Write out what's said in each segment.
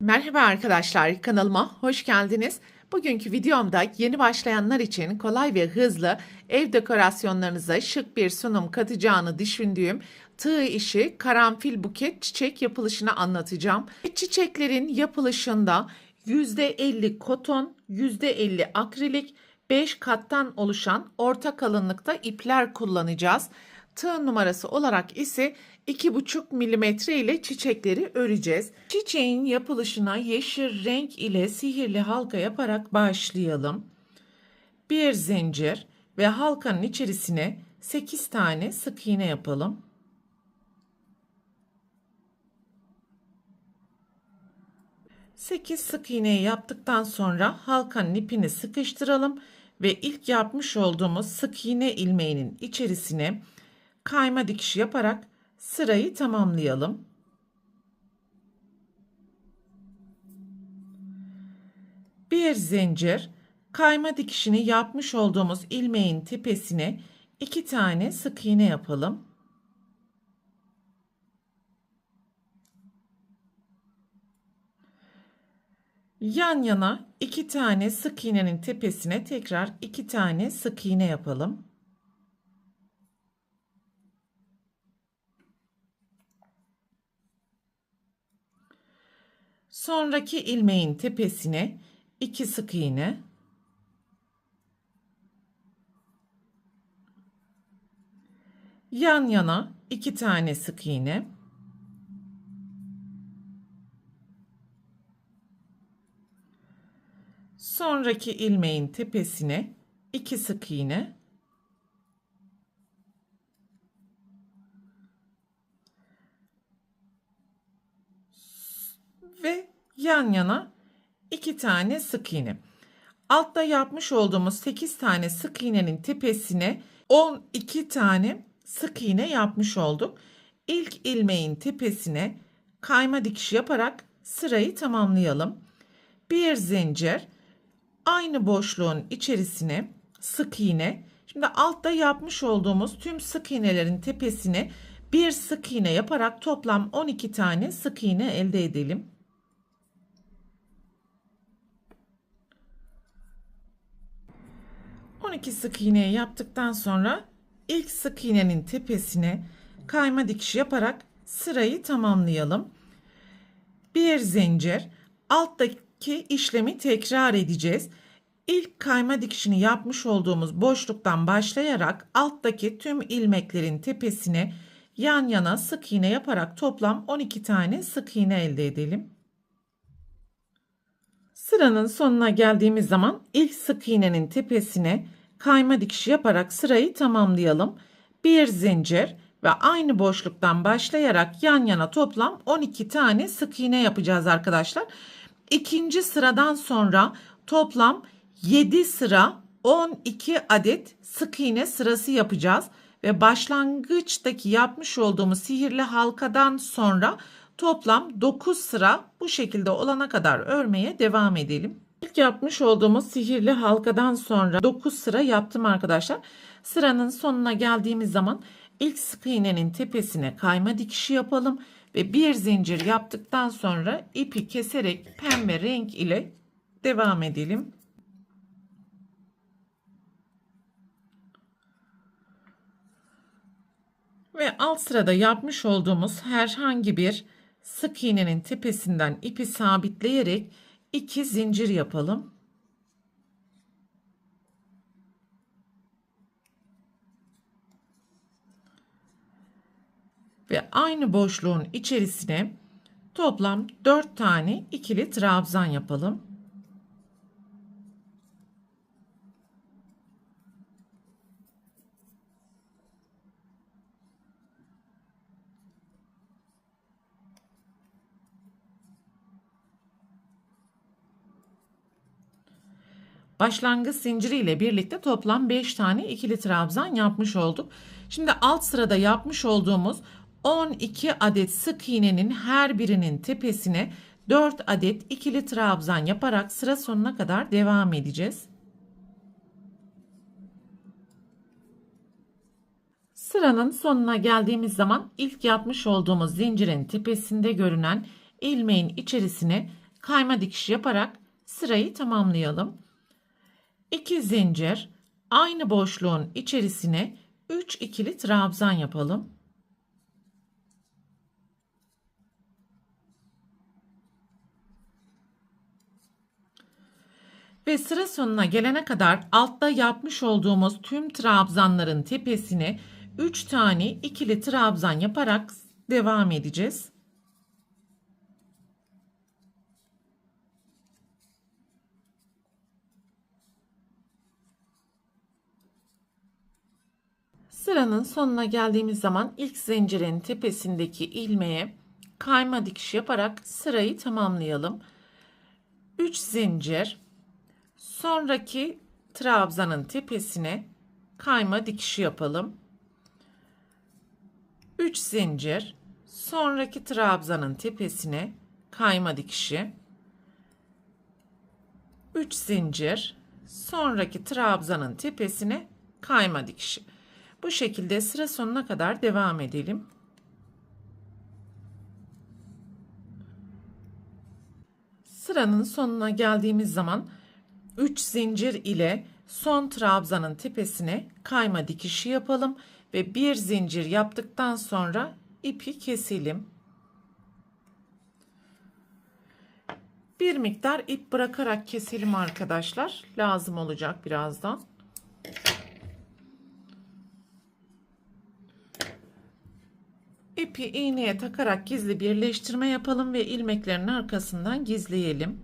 Merhaba arkadaşlar, kanalıma hoş geldiniz. Bugünkü videomda yeni başlayanlar için kolay ve hızlı ev dekorasyonlarınıza şık bir sunum katacağını düşündüğüm tığ işi karanfil buket çiçek yapılışını anlatacağım. Çiçeklerin yapılışında %50 koton, %50 akrilik, 5 kattan oluşan orta kalınlıkta ipler kullanacağız. Tığ numarası olarak ise 2,5 milimetre ile çiçekleri öreceğiz. Çiçeğin yapılışına yeşil renk ile sihirli halka yaparak başlayalım. Bir zincir ve halkanın içerisine 8 tane sık iğne yapalım. Sekiz sık iğneyi yaptıktan sonra halkanın ipini sıkıştıralım ve ilk yapmış olduğumuz sık iğne ilmeğinin içerisine kayma dikişi yaparak sırayı tamamlayalım. Bir zincir, kayma dikişini yapmış olduğumuz ilmeğin tepesine 2 tane sık iğne yapalım. Yan yana 2 tane sık iğnenin tepesine tekrar 2 tane sık iğne yapalım. Sonraki ilmeğin tepesine 2 sık iğne. Yan yana 2 tane sık iğne. Sonraki ilmeğin tepesine 2 sık iğne. Ve yan yana 2 tane sık iğne. Altta yapmış olduğumuz 8 tane sık iğnenin tepesine 12 tane sık iğne yapmış olduk. İlk ilmeğin tepesine kayma dikişi yaparak sırayı tamamlayalım. Bir zincir, aynı boşluğun içerisine sık iğne. Şimdi altta yapmış olduğumuz tüm sık iğnelerin tepesine bir sık iğne yaparak toplam 12 tane sık iğne elde edelim. ...12 sık iğneyi yaptıktan sonra ilk sık iğnenin tepesine kayma dikişi yaparak sırayı tamamlayalım. Bir zincir, alttaki işlemi tekrar edeceğiz. İlk kayma dikişini yapmış olduğumuz boşluktan başlayarak alttaki tüm ilmeklerin tepesine yan yana sık iğne yaparak toplam 12 tane sık iğne elde edelim. Sıranın sonuna geldiğimiz zaman ilk sık iğnenin tepesine kayma dikişi yaparak sırayı tamamlayalım. Bir zincir ve aynı boşluktan başlayarak yan yana toplam 12 tane sık iğne yapacağız arkadaşlar. İkinci sıradan sonra toplam 7 sıra 12 adet sık iğne sırası yapacağız ve başlangıçtaki yapmış olduğumuz sihirli halkadan sonra toplam 9 sıra bu şekilde olana kadar örmeye devam edelim. İlk yapmış olduğumuz sihirli halkadan sonra 9 sıra yaptım arkadaşlar. Sıranın sonuna geldiğimiz zaman ilk sık iğnenin tepesine kayma dikişi yapalım ve bir zincir yaptıktan sonra ipi keserek pembe renk ile devam edelim. Ve alt sırada yapmış olduğumuz herhangi bir sık iğnenin tepesinden ipi sabitleyerek 2 zincir yapalım. Ve aynı boşluğun içerisine toplam 4 tane ikili trabzan yapalım. Başlangıç zinciri ile birlikte toplam 5 tane ikili trabzan yapmış olduk. Şimdi alt sırada yapmış olduğumuz 12 adet sık iğnenin her birinin tepesine 4 adet ikili trabzan yaparak sıra sonuna kadar devam edeceğiz. Sıranın sonuna geldiğimiz zaman ilk yapmış olduğumuz zincirin tepesinde görünen ilmeğin içerisine kayma dikiş yaparak sırayı tamamlayalım. 2 zincir, aynı boşluğun içerisine 3 ikili trabzan yapalım. Ve sıra sonuna gelene kadar altta yapmış olduğumuz tüm trabzanların tepesine 3 tane ikili trabzan yaparak devam edeceğiz. Sıranın sonuna geldiğimiz zaman ilk zincirin tepesindeki ilmeğe kayma dikiş yaparak sırayı tamamlayalım. 3 zincir, sonraki trabzanın tepesine kayma dikişi yapalım. 3 zincir, sonraki trabzanın tepesine kayma dikişi. 3 zincir, sonraki trabzanın tepesine kayma dikişi. Bu şekilde sıra sonuna kadar devam edelim. Sıranın sonuna geldiğimiz zaman 3 zincir ile son trabzanın tepesine kayma dikişi yapalım ve bir zincir yaptıktan sonra ipi keselim. Bir miktar ip bırakarak keselim arkadaşlar. Lazım olacak birazdan. İpi iğneye takarak gizli birleştirme yapalım ve ilmeklerin arkasından gizleyelim.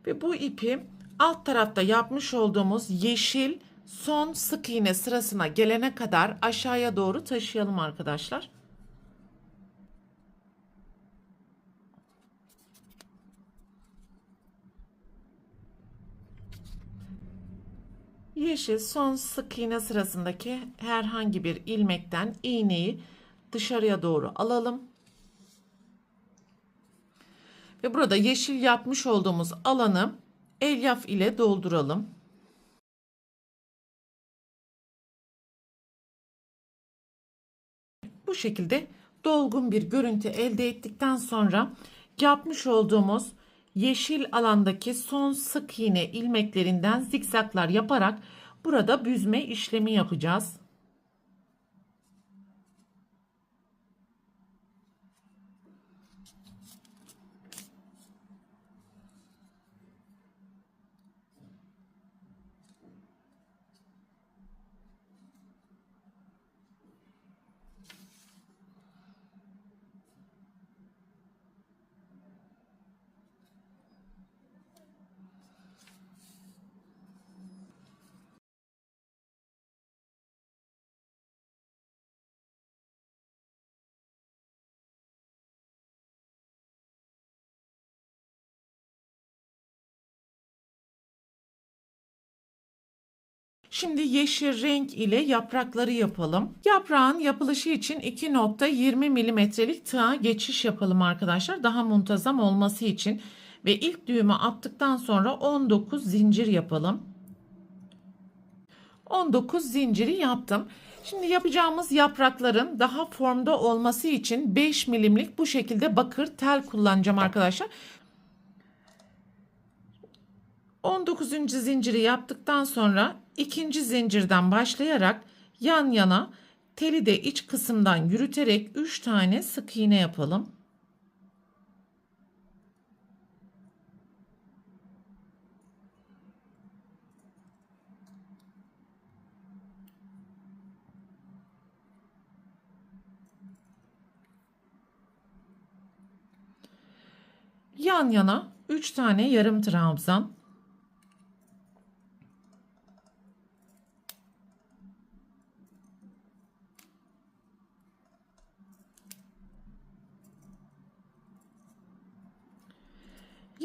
Ve bu ipi alt tarafta yapmış olduğumuz yeşil son sık iğne sırasına gelene kadar aşağıya doğru taşıyalım arkadaşlar. Yeşil son sık iğne sırasındaki herhangi bir ilmekten iğneyi dışarıya doğru alalım. Ve burada yeşil yapmış olduğumuz alanı elyaf ile dolduralım. Bu şekilde dolgun bir görüntü elde ettikten sonra yapmış olduğumuz yeşil alandaki son sık iğne ilmeklerinden zikzaklar yaparak burada büzme işlemi yapacağız. Şimdi yeşil renk ile yaprakları yapalım. Yaprağın yapılışı için 2.20 milimetrelik tığa geçiş yapalım arkadaşlar. Daha muntazam olması için ve ilk düğümü attıktan sonra 19 zincir yapalım. 19 zinciri yaptım. Şimdi yapacağımız yaprakların daha formda olması için 5 milimlik bu şekilde bakır tel kullanacağım arkadaşlar. 19. zinciri yaptıktan sonra ikinci zincirden başlayarak yan yana teli de iç kısımdan yürüterek 3 tane sık iğne yapalım. Yan yana 3 tane yarım trabzan.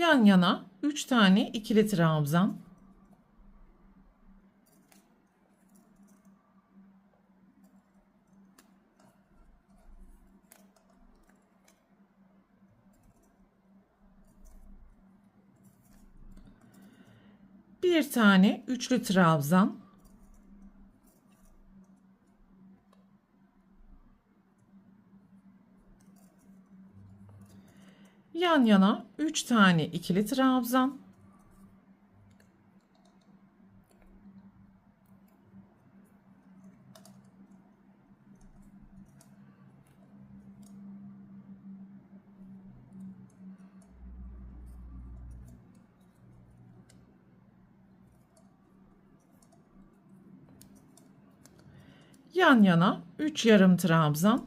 Yan yana 3 tane ikili trabzan. Bir tane üçlü trabzan, yan yana 3 tane ikili trabzan, yan yana 3 yarım trabzan,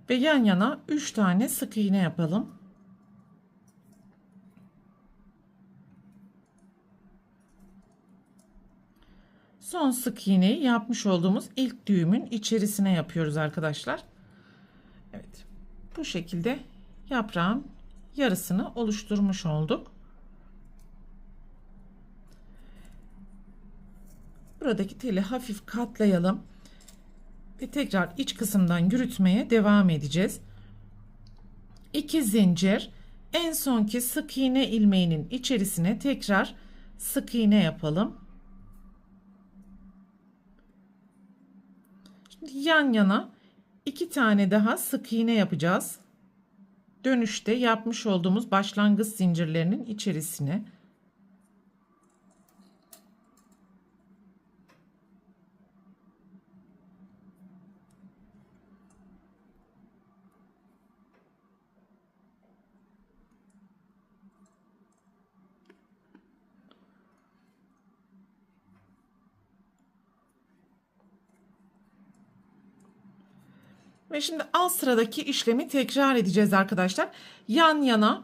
ve yan yana 3 tane sık iğne yapalım. Son sık iğneyi yapmış olduğumuz ilk düğümün içerisine yapıyoruz arkadaşlar. Evet. Bu şekilde yaprağın yarısını oluşturmuş olduk. Buradaki teli hafif katlayalım ve tekrar iç kısımdan yürütmeye devam edeceğiz. 2 zincir, en sonki sık iğne ilmeğinin içerisine tekrar sık iğne yapalım. Şimdi yan yana 2 tane daha sık iğne yapacağız. Dönüşte yapmış olduğumuz başlangıç zincirlerinin içerisine. Ve şimdi alt sıradaki işlemi tekrar edeceğiz arkadaşlar. Yan yana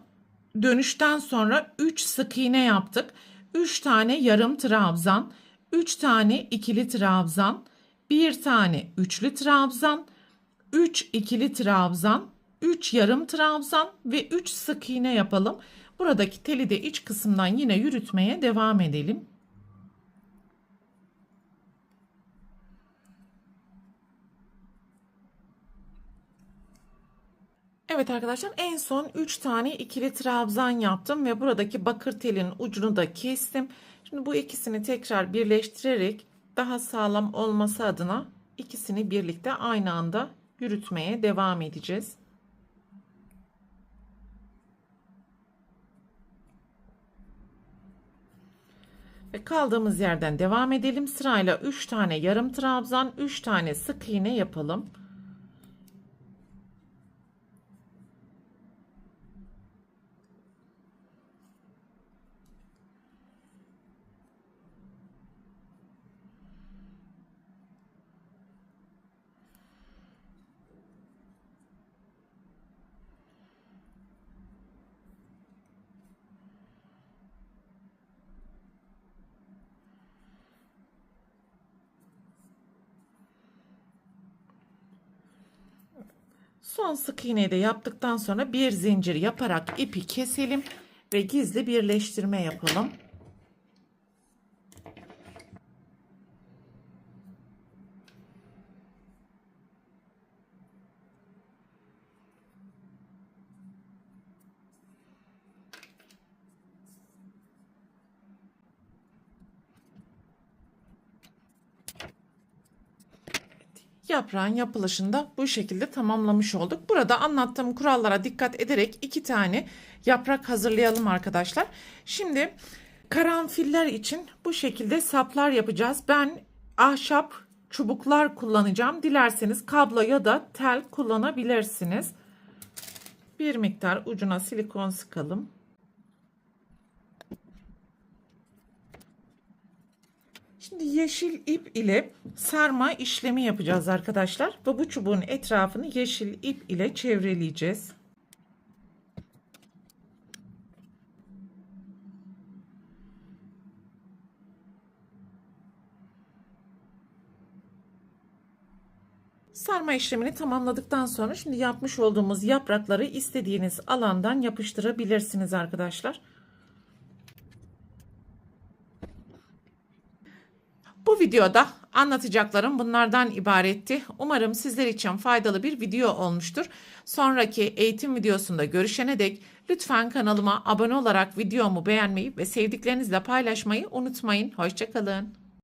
dönüşten sonra 3 sık iğne yaptık. 3 tane yarım trabzan, 3 tane ikili trabzan, 1 tane üçlü trabzan, 3 ikili trabzan, 3 yarım trabzan ve 3 sık iğne yapalım. Buradaki teli de iç kısımdan yine yürütmeye devam edelim. Evet arkadaşlar, en son 3 tane ikili trabzan yaptım ve buradaki bakır telin ucunu da kestim. Şimdi bu ikisini tekrar birleştirerek daha sağlam olması adına ikisini birlikte aynı anda yürütmeye devam edeceğiz. Ve kaldığımız yerden devam edelim. Sırayla 3 tane yarım trabzan, 3 tane sık iğne yapalım. Son sık iğneyi de yaptıktan sonra bir zincir yaparak ipi keselim ve gizli birleştirme yapalım. Yaprağın yapılışını da bu şekilde tamamlamış olduk. Burada anlattığım kurallara dikkat ederek 2 tane yaprak hazırlayalım arkadaşlar. Şimdi karanfiller için bu şekilde saplar yapacağız. Ben ahşap çubuklar kullanacağım. Dilerseniz kablo ya da tel kullanabilirsiniz. Bir miktar ucuna silikon sıkalım. Şimdi yeşil ip ile sarma işlemi yapacağız arkadaşlar. Ve bu çubuğun etrafını yeşil ip ile çevreleyeceğiz. Sarma işlemini tamamladıktan sonra şimdi yapmış olduğumuz yaprakları istediğiniz alandan yapıştırabilirsiniz arkadaşlar. Bu videoda Anlatacaklarım bunlardan ibaretti. Umarım sizler için faydalı bir video olmuştur. Sonraki eğitim videosunda görüşene dek lütfen kanalıma abone olarak videomu beğenmeyi ve sevdiklerinizle paylaşmayı unutmayın. Hoşça kalın.